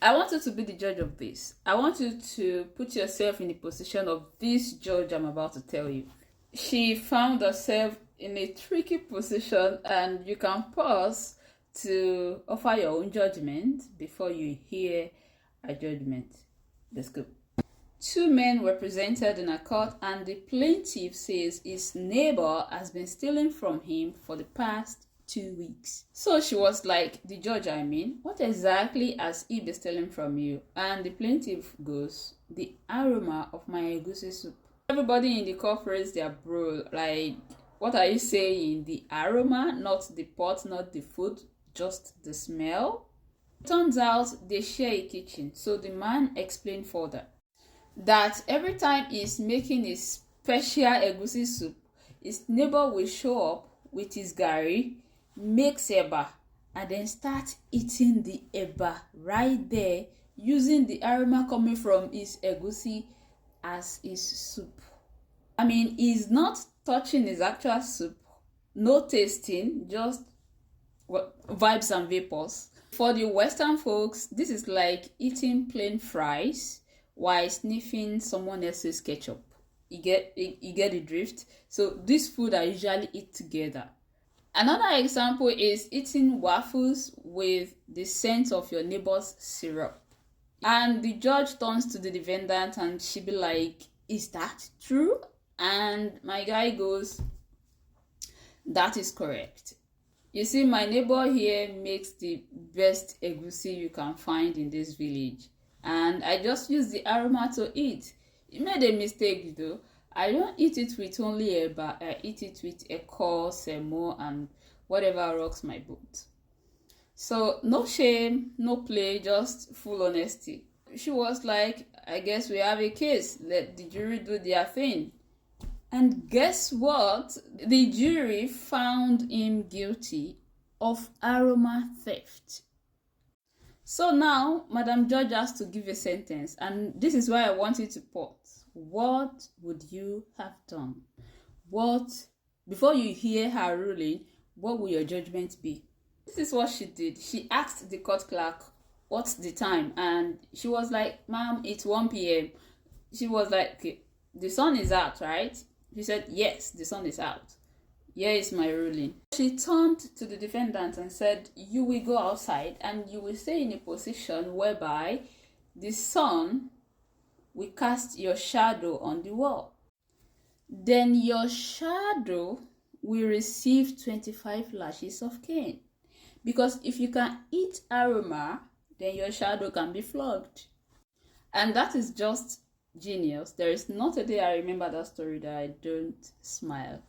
I want you to be the judge of this. I want you to put yourself in the position of this judge I'm about to tell you. She found herself in a tricky position, and you can pause to offer your own judgment before you hear a judgment. Let's go. Two men were presented in a court, and the plaintiff says his neighbor has been stealing from him for the past 2 weeks. So she was like, the judge, what exactly has he been stealing from you? And the plaintiff goes, the aroma of my egusi soup. Everybody in the court raised their brow, like, what are you saying? The aroma, not the pot, not the food, just the smell? Turns out they share a kitchen, so the man explained further that every time he's making his special egusi soup, his neighbor will show up with his garri, makes eba, and then start eating the eba right there, using the aroma coming from his egusi as his soup. He's not touching his actual soup, no tasting, just vibes and vapors. For the Western folks, this is like eating plain fries while sniffing someone else's ketchup. You get the drift? So this food I usually eat together. Another example is eating waffles with the scent of your neighbor's syrup. And the judge turns to the defendant and she be like, is that true? And my guy goes, that is correct. You see, my neighbor here makes the best egusi you can find in this village. And I just use the aroma to eat. You made a mistake though. I don't eat it with only eba. I eat it with eko, semo, and whatever rocks my boat. So no shame, no play, just full honesty. She was like, I guess we have a case. Let the jury do their thing. And guess what? The jury found him guilty of aroma theft. So now, Madam Judge has to give a sentence, and this is why I want you to pause. What would you have done? Before you hear her ruling, what will your judgment be? This is what she did. She asked the court clerk, what's the time? And she was like, ma'am, it's 1 p.m. She was like, okay, the sun is out, right? She said, yes, the sun is out. Here is my ruling. She turned to the defendant and said, you will go outside and you will stay in a position whereby the sun will cast your shadow on the wall. Then your shadow will receive 25 lashes of cane. Because if you can eat aroma, then your shadow can be flogged. And that is just genius. There is not a day I remember that story that I don't smile.